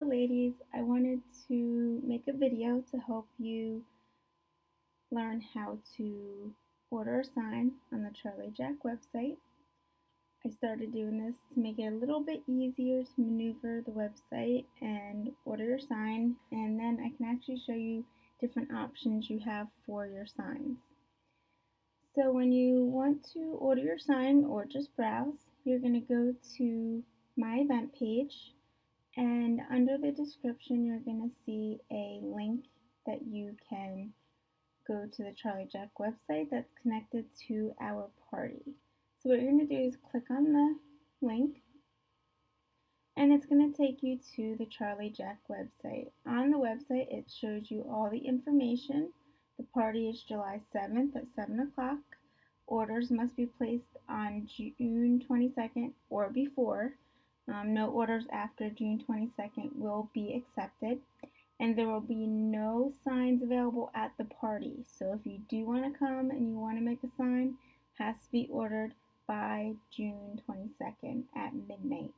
Ladies, I wanted to make a video to help you learn how to order a sign on the Charlie Jack website. I started doing this to make it a little bit easier to maneuver the website and order your sign, and then I can actually show you different options you have for your signs. So when you want to order your sign or just browse, you're going to go to my event page, and under the description, you're going to see a link that you can go to the Charlie Jack website that's connected to our party. So what you're going to do is click on the link, and it's going to take you to the Charlie Jack website. On the website, it shows you all the information. The party is July 7th at 7 o'clock. Orders must be placed on June 22nd or before. No orders after June 22nd will be accepted, and there will be no signs available at the party. So if you do want to come and you want to make a sign, it has to be ordered by June 22nd at midnight.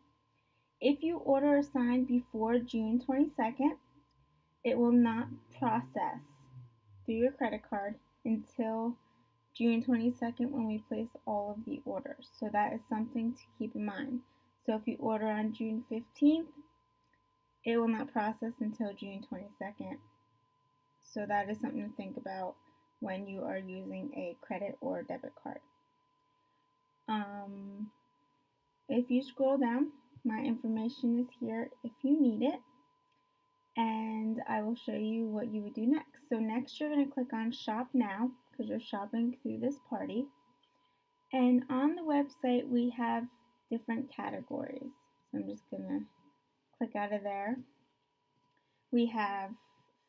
If you order a sign before June 22nd, it will not process through your credit card until June 22nd when we place all of the orders. So that is something to keep in mind. So if you order on June 15th, it will not process until June 22nd. So that is something to think about when you are using a credit or debit card. Um, if you scroll down, my information is here if you need it, and I will show you what you would do next. So next you're going to click on Shop Now because you're shopping through this party. And on the website we have different categories. So I'm just going to click out of there. We have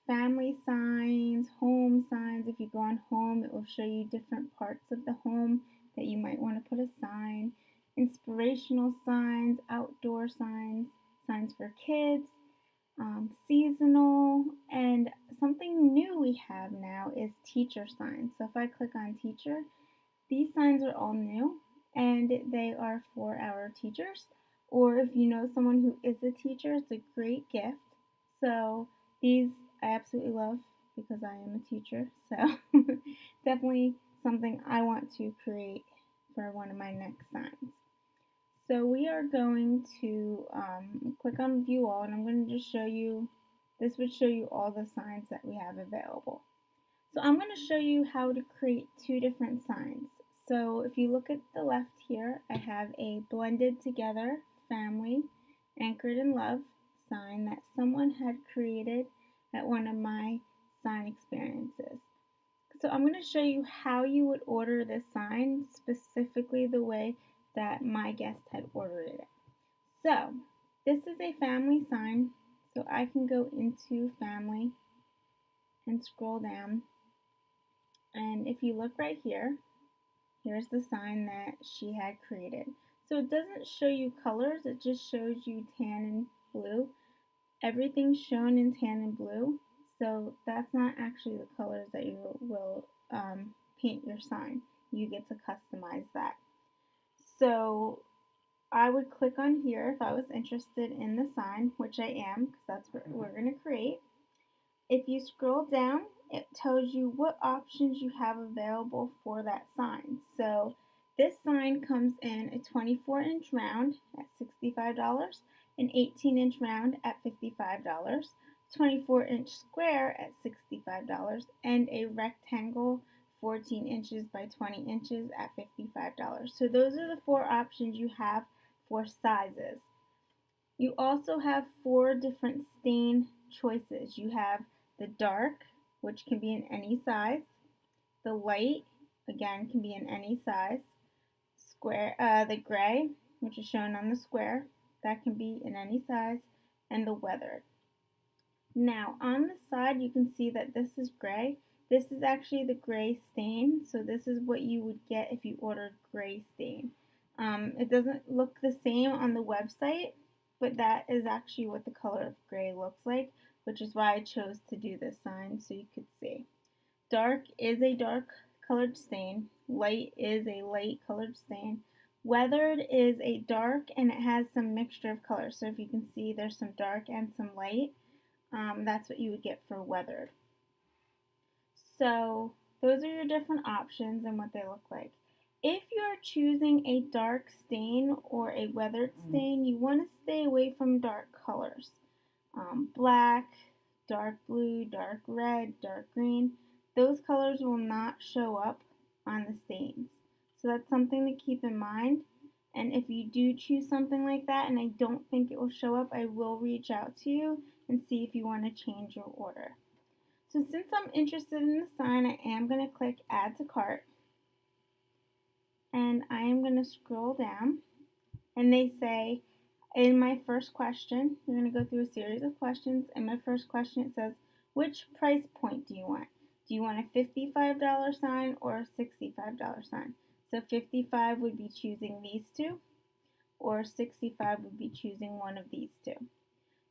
family signs, home signs. If you go on home, it will show you different parts of the home that you might want to put a sign. Inspirational signs, outdoor signs, signs for kids, seasonal, and something new we have now is teacher signs. So if I click on teacher, these signs are all new and they are for our teachers. Or if you know someone who is a teacher, it's a great gift. So these I absolutely love because I am a teacher. So definitely something I want to create for one of my next signs. So we are going to click on view all, and I'm going to just show you, this would show you all the signs that we have available. So I'm going to show you how to create two different signs. So if you look at the left here, I have a blended together family anchored in love sign that someone had created at one of my sign experiences. So I'm going to show you how you would order this sign, specifically the way that my guest had ordered it. So this is a family sign, so I can go into family and scroll down, and if you look right here, here's the sign that she had created. So it doesn't show you colors, it just shows you tan and blue. Everything's shown in tan and blue, so that's not actually the colors that you will paint your sign. You get to customize that. So I would click on here if I was interested in the sign, which I am because that's what we're going to create. If you scroll down, it tells you what options you have available for that sign. So this sign comes in a 24-inch round at $65, an 18-inch round at $55, 24-inch square at $65, and a rectangle 14 inches by 20 inches at $55. So those are the four options you have for sizes. You also have four different stain choices. You have the dark, which can be in any size, the light, again, can be in any size, the gray, which is shown on the square, that can be in any size, and the weathered. Now, on the side, you can see that this is gray. This is actually the gray stain, so this is what you would get if you ordered gray stain. It doesn't look the same on the website, but that is actually what the color of gray looks like, which is why I chose to do this sign so you could see. Dark is a dark colored stain. Light is a light colored stain. Weathered is a dark and it has some mixture of colors. So if you can see, there's some dark and some light. That's what you would get for weathered. So those are your different options and what they look like. If you're choosing a dark stain or a weathered stain, you want to stay away from dark colors. Black, dark blue, dark red, dark green, those colors will not show up on the stains. So that's something to keep in mind. And if you do choose something like that and I don't think it will show up, I will reach out to you and see if you want to change your order. So since I'm interested in the sign, I am going to click Add to Cart. And I am going to scroll down. And they say, in my first question, we're going to go through a series of questions. In my first question, it says, which price point do you want? Do you want a $55 sign or a $65 sign? So 55 would be choosing these two, or 65 would be choosing one of these two.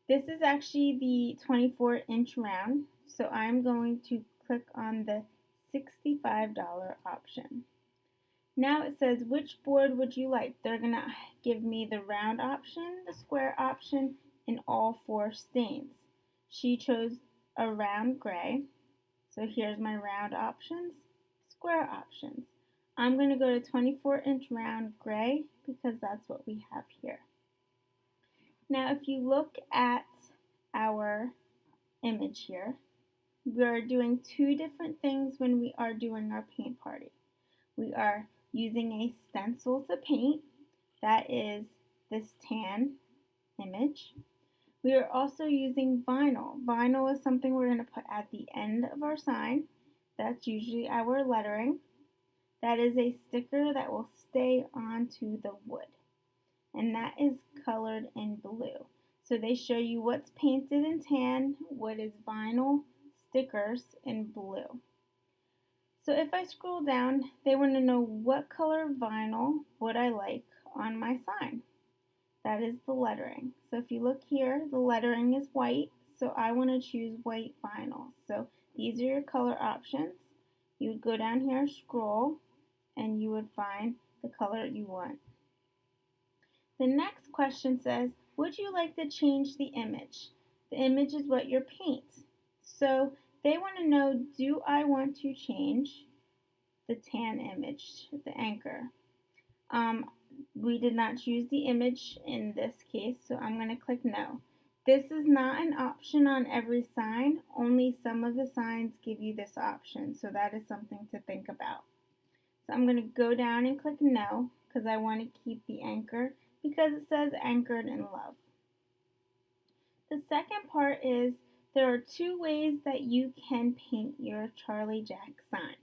This is actually the 24-inch round, so I'm going to click on the $65 option. Now it says, which board would you like? They're going to give me the round option, the square option, and all 4 stains. She chose a round gray. So here's my round options, square options. I'm going to go to 24-inch round gray because that's what we have here. Now if you look at our image here, we are doing 2 different things when we are doing our paint party. We are using a stencil to paint, that is this tan image. We are also using vinyl. Vinyl is something we're going to put at the end of our sign. That's usually our lettering. That is a sticker that will stay onto the wood. And that is colored in blue. So they show you what's painted in tan, what is vinyl, stickers in blue. So if I scroll down, they want to know what color vinyl would I like on my sign. That is the lettering. So if you look here, the lettering is white, so I want to choose white vinyl. So these are your color options. You would go down here, scroll, and you would find the color you want. The next question says, would you like to change the image? The image is what your paint. So they want to know, do I want to change the tan image, the anchor? We did not choose the image in this case, so I'm going to click no. This is not an option on every sign. Only some of the signs give you this option, so that is something to think about. So I'm going to go down and click no because I want to keep the anchor because it says anchored in love. The second part is there are 2 ways that you can paint your Charlie Jack sign.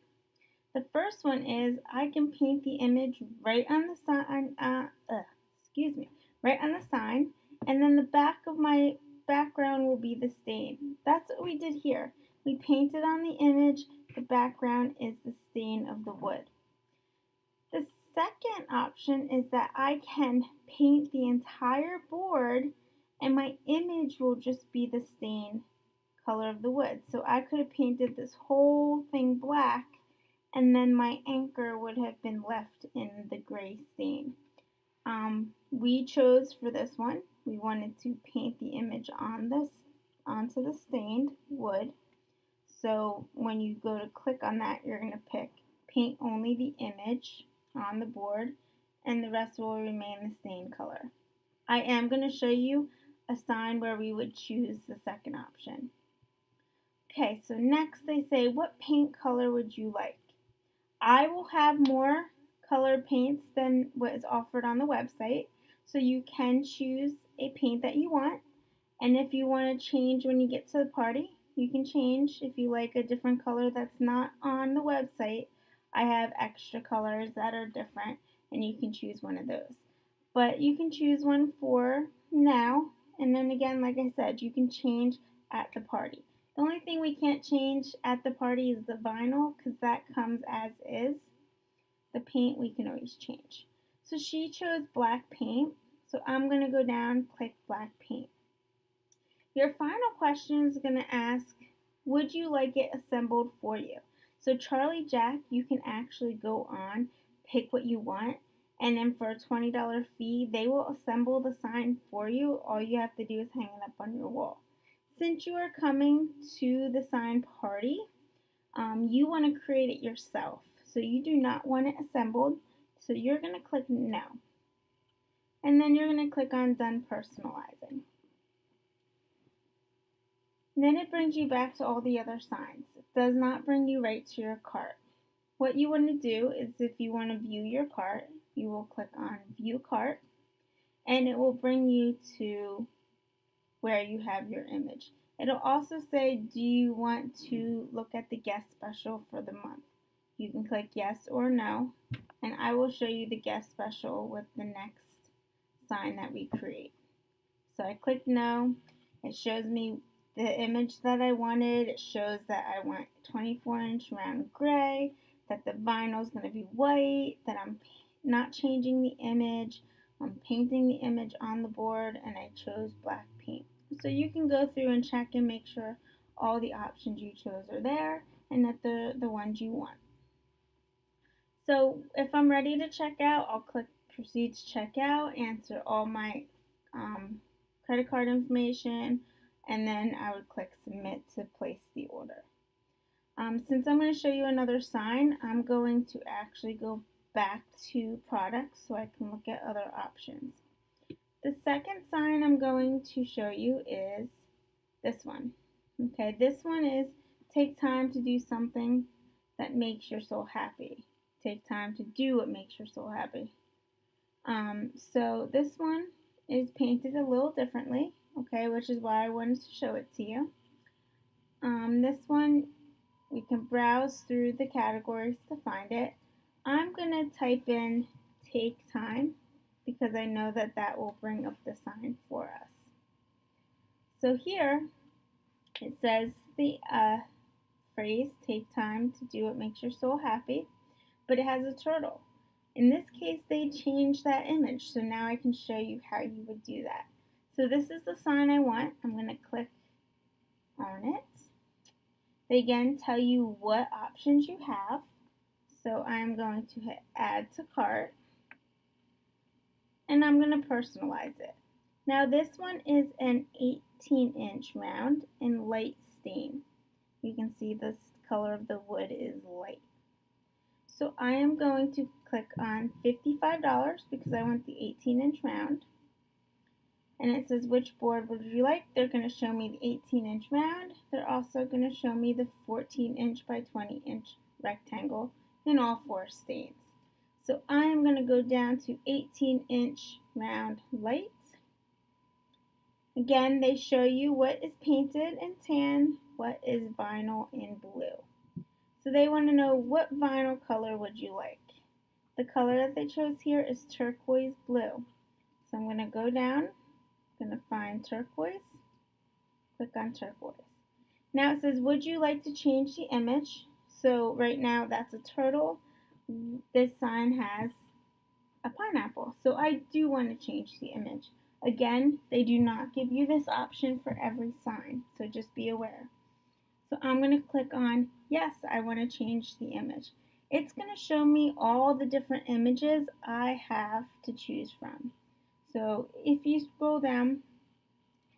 The first one is I can paint the image right on the sign, right on the sign, and then the back of my background will be the stain. That's what we did here. We painted on the image, the background is the stain of the wood. The second option is that I can paint the entire board and my image will just be the stain color of the wood. So I could have painted this whole thing black and then my anchor would have been left in the gray stain. We chose for this one, we wanted to paint the image onto the stained wood. So when you go to click on that, you're going to pick paint only the image on the board and the rest will remain the stain color. I am going to show you a sign where we would choose the second option. Okay, so next they say, what paint color would you like? I will have more colored paints than what is offered on the website, so you can choose a paint that you want, and if you want to change when you get to the party, you can change. If you like a different color that's not on the website, I have extra colors that are different, and you can choose one of those. But you can choose one for now, and then again, like I said, you can change at the party. The only thing we can't change at the party is the vinyl because that comes as is. The paint we can always change. So she chose black paint, so I'm going to go down, click black paint. Your final question is going to ask, would you like it assembled for you? So Charlie Jack, you can actually go on, pick what you want, And then for a $20 fee, they will assemble the sign for you. All you have to do is hang it up on your wall. Since you are coming to the sign party, you want to create it yourself. So you do not want it assembled. So you're going to click no. And then you're going to click on done personalizing. And then it brings you back to all the other signs. It does not bring you right to your cart. What you want to do is if you want to view your cart, you will click on view cart and it will bring you to where you have your image. It'll also say, do you want to look at the guest special for the month? You can click yes or no, and I will show you the guest special with the next sign that we create. So I click no. It shows me the image that I wanted. It shows that I want 24-inch round gray, that the vinyl is going to be white, that I'm not changing the image. I'm painting the image on the board, and I chose black paint. So you can go through and check and make sure all the options you chose are there and that they're the ones you want. So if I'm ready to check out, I'll click proceed to check out, answer all my credit card information, and then I would click submit to place the order. Since I'm going to show you another sign, I'm going to actually go back to products so I can look at other options. The second sign I'm going to show you is this one. Okay, this one is take time to do something that makes your soul happy. Take time to do what makes your soul happy. So this one is painted a little differently, okay, which is why I wanted to show it to you. This one, we can browse through the categories to find it. I'm going to type in take time because I know that that will bring up the sign for us. So here it says the phrase take time to do what makes your soul happy, but it has a turtle. In this case, they changed that image, so now I can show you how you would do that. So this is the sign I want. I'm going to click on it. They again tell you what options you have. So I'm going to hit add to cart, and I'm going to personalize it. Now this one is an 18-inch round in light stain. You can see the color of the wood is light. So I am going to click on $55 because I want the 18-inch round. And it says which board would you like? They're going to show me the 18-inch round. They're also going to show me the 14-inch by 20-inch rectangle in all four stains. So I am going to go down to 18-inch round light. Again, they show you what is painted in tan, what is vinyl in blue. So they want to know what vinyl color would you like. The color that they chose here is turquoise blue. So I'm going to go down, I'm going to find turquoise, click on turquoise. Now it says, would you like to change the image? So right now that's a turtle. This sign has a pineapple. So I do want to change the image. Again, they do not give you this option for every sign, so just be aware. So I'm going to click on yes, I want to change the image. It's going to show me all the different images I have to choose from. So if you scroll down,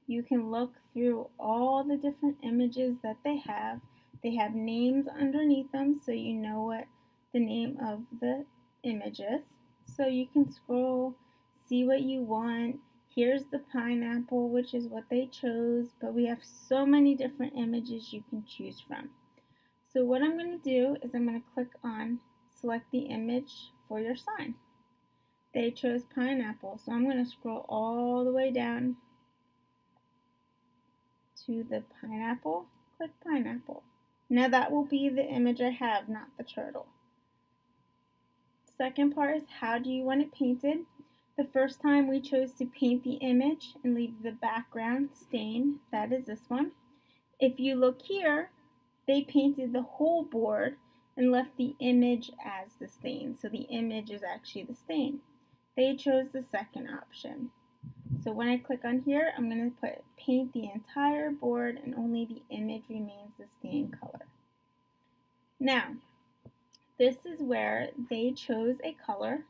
you can look through all the different images that they have. They have names underneath them so you know what the name of the image is. So you can scroll, see what you want. Here's the pineapple, which is what they chose, but we have so many different images you can choose from. So what I'm going to do is I'm going to click on select the image for your sign. They chose pineapple, so I'm going to scroll all the way down to the pineapple, click pineapple. Now that will be the image I have, not the turtle. Second part is how do you want it painted? The first time we chose to paint the image and leave the background stain, that is this one. If you look here, they painted the whole board and left the image as the stain. So the image is actually the stain. They chose the second option. So when I click on here, I'm going to paint the entire board and only the image remains the stain color. Now, this is where they chose a color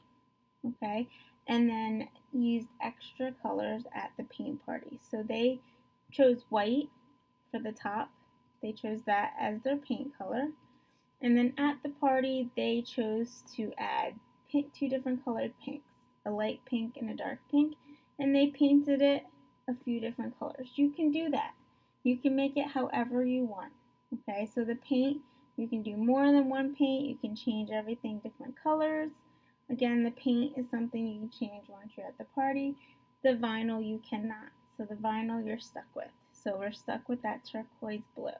okay, and then used extra colors at the paint party. So they chose white for the top. They chose that as their paint color. And then at the party, they chose to add two different colored pinks, a light pink and a dark pink, and they painted it a few different colors. You can do that. You can make it however you want. Okay, so the paint, you can do more than one paint. You can change everything different colors. Again, the paint is something you can change once you're at the party. The vinyl you cannot. So the vinyl you're stuck with. So we're stuck with that turquoise blue.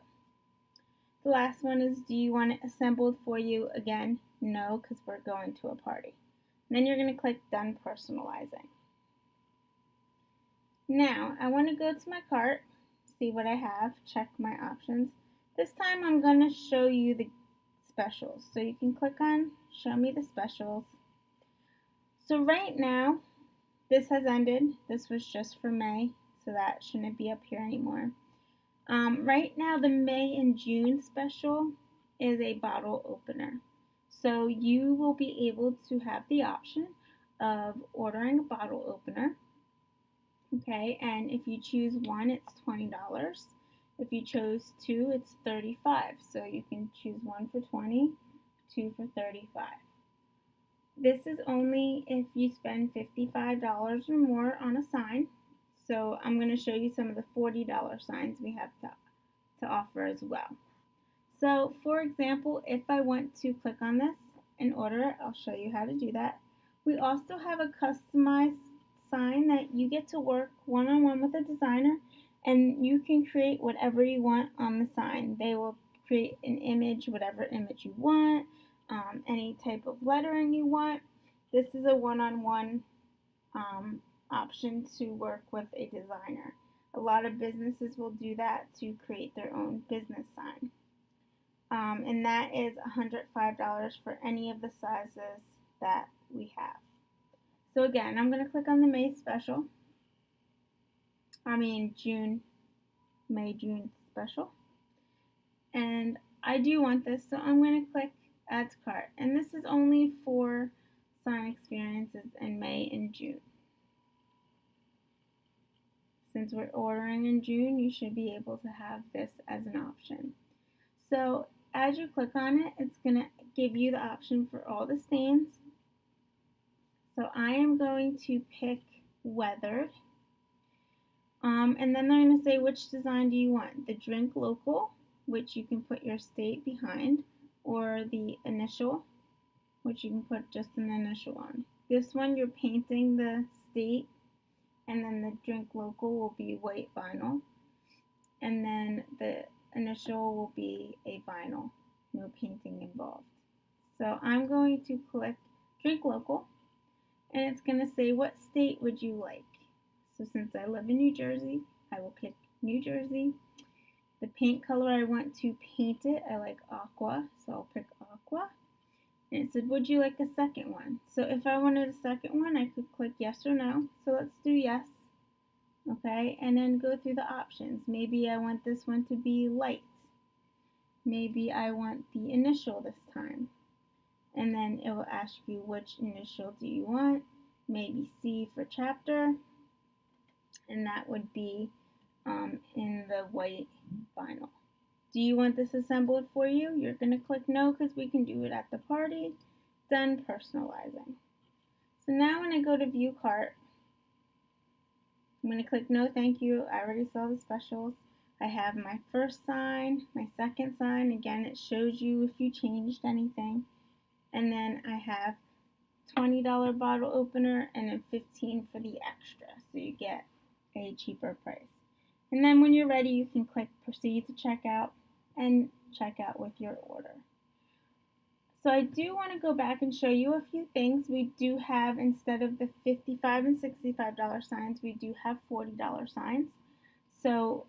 The last one is, do you want it assembled for you? Again, no, because we're going to a party. And then you're going to click Done Personalizing. Now, I want to go to my cart, see what I have, check my options. This time I'm going to show you the specials. So you can click on Show Me the Specials. So right now, this has ended. This was just for May, so that shouldn't be up here anymore. Right now, the May and June special is a bottle opener. So you will be able to have the option of ordering a bottle opener. Okay, and if you choose one, it's $20. If you chose two, it's $35. So you can choose one for $20, two for $35. This is only if you spend $55 or more on a sign. So I'm going to show you some of the $40 signs we have to offer as well. So for example, if I want to click on this and order it, I'll show you how to do that. We also have a customized sign that you get to work one-on-one with a designer, and you can create whatever you want on the sign. They will create an image, whatever image you want, any type of lettering you want. This is a one-on-one option to work with a designer. A lot of businesses will do that to create their own business sign. And that is $105 for any of the sizes that we have. So again, I'm going to click on the May special. May, June special. And I do want this, so I'm going to click Add to Cart. And this is only for sign experiences in May and June. Since we're ordering in June, you should be able to have this as an option. So as you click on it, it's going to give you the option for all the stands. So I am going to pick weathered. And then they're going to say, which design do you want? The drink local, which you can put your state behind, or the initial, which you can put just an initial on. This one, you're painting the state, and then the drink local will be white vinyl, and then the initial will be a vinyl, no painting involved. So I'm going to click drink local, and it's going to say, what state would you like? So since I live in New Jersey, I will pick New Jersey. The paint color I want to paint it, I like aqua, so I'll pick aqua. And it said, would you like a second one? So if I wanted a second one, I could click yes or no. So let's do yes. Okay, and then go through the options. Maybe I want this one to be light. Maybe I want the initial this time. And then it will ask you, which initial do you want? Maybe C for chapter. And that would be in the white vinyl. Do you want this assembled for you? You're going to click no because we can do it at the party. Done personalizing. So now when I go to view cart, I'm going to click no thank you. I already saw the specials. I have my first sign, my second sign. Again, it shows you if you changed anything. And then I have $20 bottle opener and then $15 for the extra. So you get a cheaper price. And then when you're ready, you can click proceed to checkout and check out with your order. So I do want to go back and show you a few things. We do have, instead of the $55 and $65 signs, we do have $40 signs. So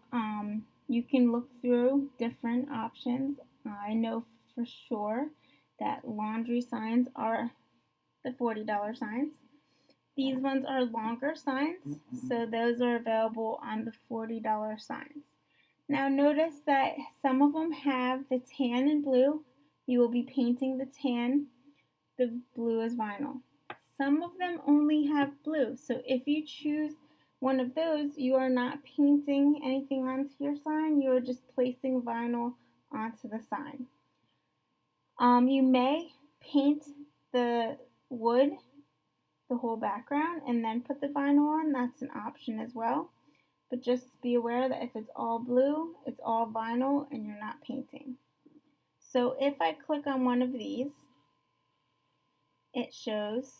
you can look through different options. I know for sure that laundry signs are the $40 signs. These ones are longer signs, so those are available on the $40 signs. Now notice that some of them have the tan and blue. You will be painting the tan. The blue is vinyl. some of them only have blue. So if you choose one of those, you are not painting anything onto your sign, you are just placing vinyl onto the sign. You may paint the wood, the whole background, and then put the vinyl on. That's an option as well. But just be aware that if it's all blue, it's all vinyl and you're not painting. So if I click on one of these, it shows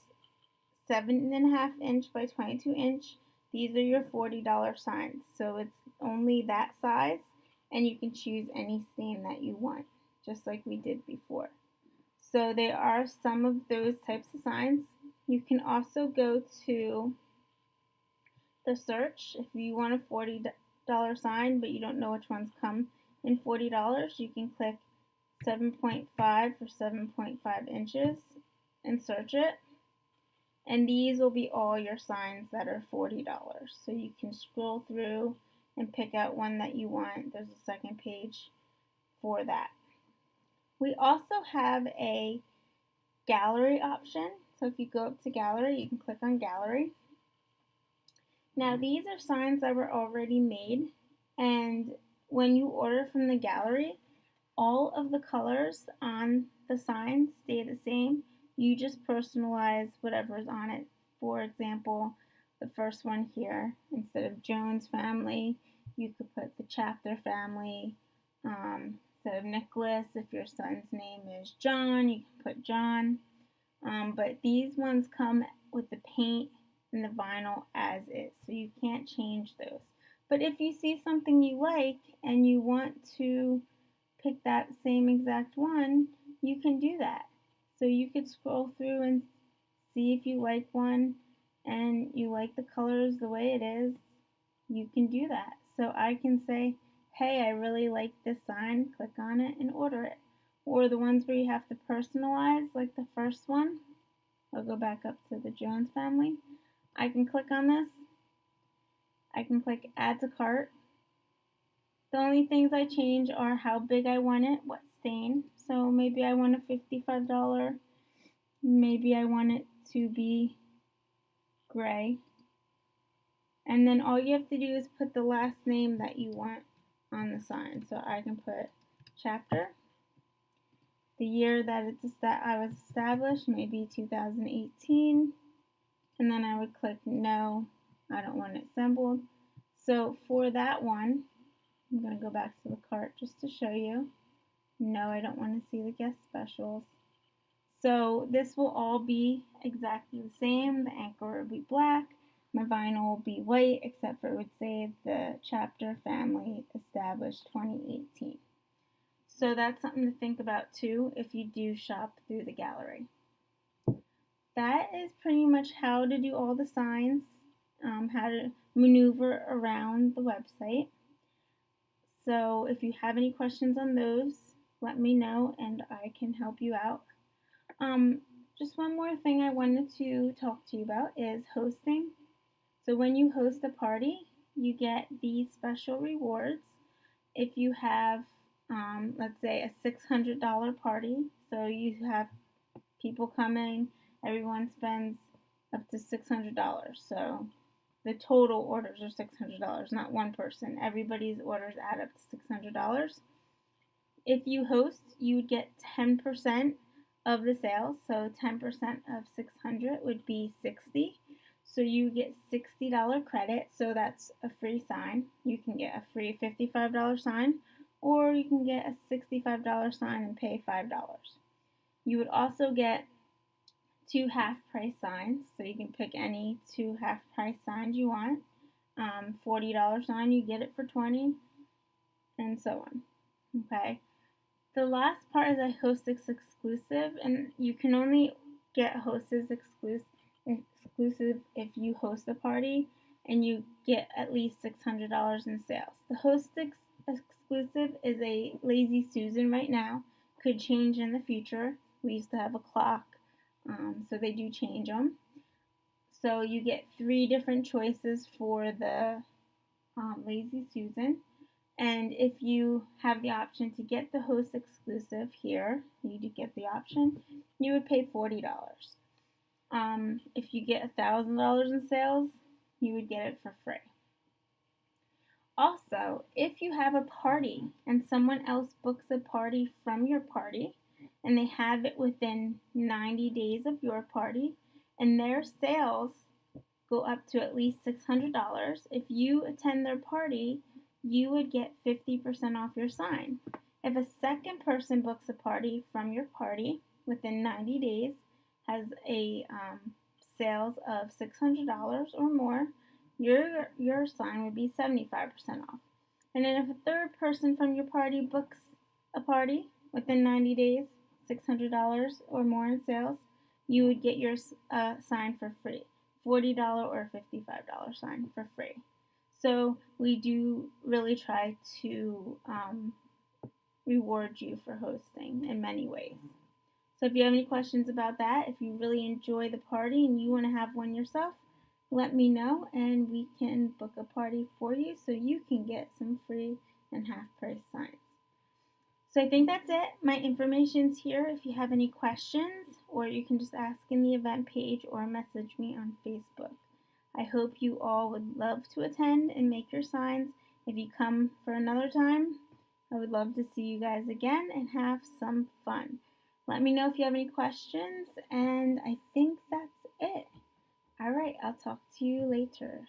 7.5 inch by 22 inch. These are your $40 signs. So it's only that size, and you can choose any stain that you want, just like we did before. So there are some of those types of signs. You can also go to the search. If you want a $40 sign but you don't know which ones come in $40, you can click 7.5 for 7.5 inches and search it. And these will be all your signs that are $40. So you can scroll through and pick out one that you want. There's a second page for that. We also have a gallery option. So if you go up to gallery, you can click on gallery. Now these are signs that were already made, and when you order from the gallery, all of the colors on the signs stay the same. You just personalize whatever's on it. For example, the first one here, instead of Jones family, you could put the chapter family. Instead of Nicholas, if your son's name is John, you can put John. But these ones come with the paint and the vinyl as is, so you can't change those. But if you see something you like and you want to pick that same exact one, you can do that. So you could scroll through and see if you like one and you like the colors the way it is, you can do that. So I can say, hey, I really like this sign, click on it and order it. Or the ones where you have to personalize, like the first one, I'll go back up to the Jones family. I can click on this. I can click add to cart. The only things I change are how big I want it, what stain. So maybe I want a $55. Maybe I want it to be gray. And then all you have to do is put the last name that you want on the sign. So I can put chapter, the year that I was established, maybe 2018. And then I would click no, I don't want it assembled. So for that one, I'm going to go back to the cart just to show you. No, I don't want to see the guest specials. So this will all be exactly the same. The anchor will be black. My vinyl will be white, except for it would say the chapter family established 2018. So that's something to think about too if you do shop through the gallery. That is pretty much how to do all the signs, how to maneuver around the website. So if you have any questions on those, let me know and I can help you out. Just one more thing I wanted to talk to you about is hosting. So when you host a party, you get these special rewards. If you have, let's say, a $600 party, so you have people coming, everyone spends up to $600. So the total orders are $600, not one person. Everybody's orders add up to $600. If you host, you would get 10% of the sales. So 10% of 600 would be 60. So you get $60 credit. So that's a free sign. You can get a free $55 sign, or you can get a $65 sign and pay $5. You would also get 2 half-price signs, so you can pick any 2 half-price signs you want. $40 sign, you get it for $20, and so on. Okay. The last part is a hostess exclusive, and you can only get hostess exclusive if you host a party and you get at least $600 in sales. The hostess exclusive is a Lazy Susan right now. Could change in the future. We used to have a clock. So they do change them. So you get 3 different choices for the Lazy Susan. And if you have the option to get the host exclusive here, you do get the option, you would pay $40. If you get $1,000 in sales, you would get it for free. Also, if you have a party and someone else books a party from your party and they have it within 90 days of your party and their sales go up to at least $600, if you attend their party, you would get 50% off your sign. If a second person books a party from your party within 90 days, has a sales of $600 or more, your sign would be 75% off. And then if a third person from your party books a party within 90 days, $600 or more in sales, you would get your sign for free. $40 or $55 sign for free. So we do really try to reward you for hosting in many ways. So if you have any questions about that, if you really enjoy the party and you want to have one yourself, let me know and we can book a party for you so you can get some free and half price signs. So I think that's it. My information's here if you have any questions, or you can just ask in the event page or message me on Facebook. I hope you all would love to attend and make your signs. If you come for another time, I would love to see you guys again and have some fun. Let me know if you have any questions, and I think that's it. All right, I'll talk to you later.